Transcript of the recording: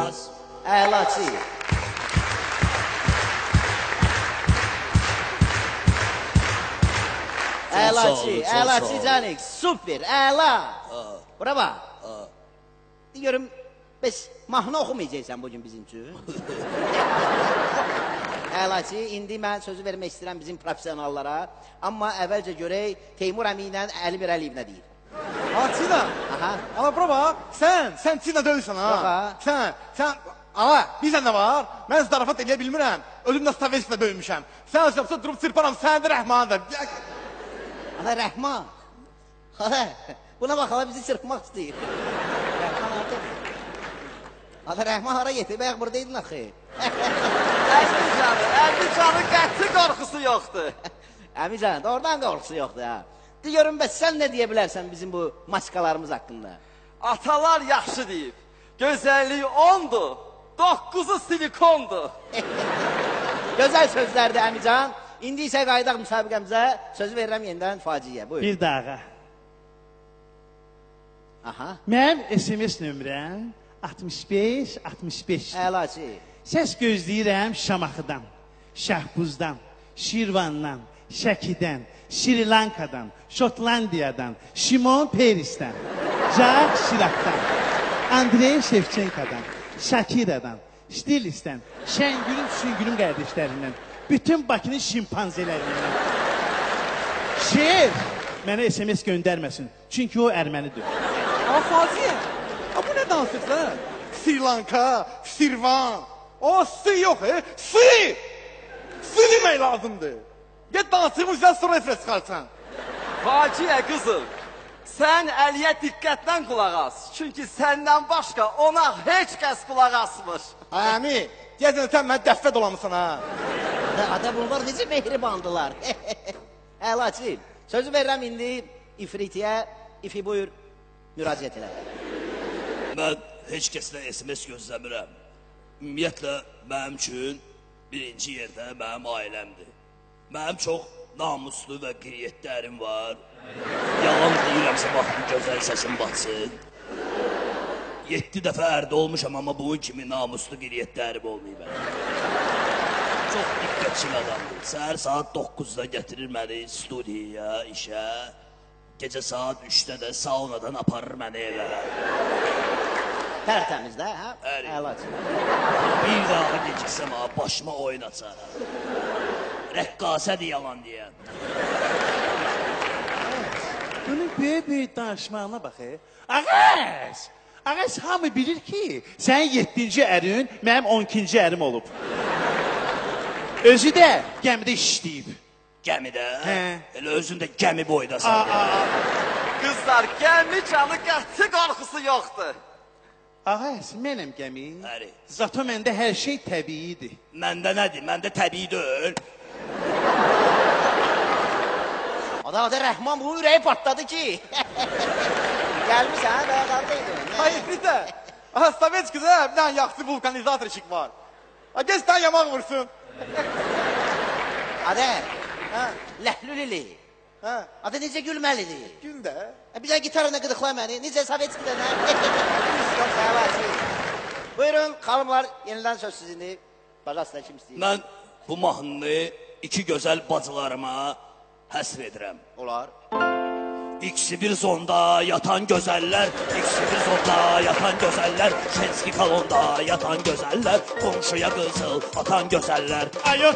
Əlaçı. Əlaçı, əlaçı canik, super, əla. Bura bax. Deyirəm, bəs mahnı oxumayacaqsan bugün bizim üçün. Əlaçı, indi mən sözü vermək istəyirəm bizim profesionallara. Amma əvvəlcə görək Teymur əmi ilə Əli Mirəliyev nə deyir. Tina. Ana bura bax, sən Tina döyürsən ha. Sən, ana, bizə nə var? Mən zarafat eləyə bilmirəm. Ölümlə Staveçlə döymüşəm. Sən özləmsə durub çırparam, sən də Rəhmandır. Ana Rəhman. Ana, buna bax, ana bizi çırpmaq istəyir. Rəhman artıq. Ana Rəhman hara getir, bəyək buradaydın axı. Əmicanın qəti qorxusu yoxdur. Əmican, oradan qorxusu yoxdur ha. Deyirəm, bəs sən nə deyə bilərsən bizim bu maskalarımız haqqında? Atalar yaxşı deyib. Gözəlliyi 10'dur, 9'u silikondur. Gözəl sözlərdir Əmican. İndi isə qaydaq müsabiqəmizə söz verirəm yenidən faciyə. Buyur. Bir dağa. Aha. Mənim SMS nömrəm 65-65. Əlaçı. Səs gözləyirəm Şamaxıdan, Şəhbuzdan, Şirvandan, Şəkidən, Şri Lankadan, Şotlandiyadan, Şimon Perisdən, Jacques Chirac'dan, Andrei Shevchenko'dan, Shakira'dan, Stilis'dən, Şəngülün Süngülün qardaşlarından, bütün Bakının şimpanzelerindən. Şeir mənə SMS göndərməsin, çünki o ermənidir. Ama Faziye, bu ne dansıdır lan? Sri Lanka, Sirvan. O sı yok sı! Sı demək lazımdır. Get dansımı güzel sonra efres çıkarsan. Faciə qızım, sən Əliyə diqqətlə qulaq as. Çünki səndən başqa ona heç kəs qulaq asmır. Əmi, deyəsən sən mənə dəffə dolamısan ha. Ada bunlar necə mehribandılar. Əlaçı, sözü verirəm indi İfritiyə. İfi buyur, müraciət elə. Mən heç kəslə SMS gözləmirəm. Ümumiyyətlə, mənim üçün birinci yerdə mənim ailəmdir. Mənim çox namuslu və qiriyyətlərim var. Yalan deyirəmsə, baxın, gözəl səsim batsın. 7 dəfə ərdə olmuşam, amma bunun kimi namuslu qiriyyətlərim olmayıb. Çox diqqətçil adamdır. Səhər saat 9'da gətirir məni studiyaya, işə. Gecə saat 3'də də saunadan aparır məni evə. Tərtəmiz də, hə? Əlaçı. Bir daha geciksəm, başıma oyun açar. Rəqqasədir yalan deyən. Bunun böyük danışmağına bax. Ağaz! Ağaz hamı bilir ki, sənin 7-ci ərin mənim 12-ci ərim olub. Özü də gəmidə işləyib. Gəmidə? Hə. Elə özün də gəmi boydasan. Qızlar, gəmi canı qəti qorxusu yoxdur. Ağaz, mənəm gəmi. Əri. Zato məndə hər şey təbiidir. Məndə nədir? Məndə təbii deyil. Ada Rəhman bunun ürəyi patladı ki. Gəlmişsən, daha qardaydın. Hayır bir de. Aha Staveçki'de bir tane yaxşı vulkanizator işik var. Ha geç sen yamak vursun. Ada, ləhlülili. Ha, Ada necə gülməlidir. gün de. Bir də gitarına qıdıqla məni. Necə Sovetskidə nə? Əlaçı. Buyurun, xanımlar, yenidən söz sizindir. Bacasına kim istəyir? Mən bu mahnını 2 gözəl bacılarıma həsr edirəm. Olar. İkisi bir zonda yatan gözəller, ikisi bir zonda yatan gözəller, Şenski kalonda yatan gözəller, komşuya qızıl atan gözəller. Ayo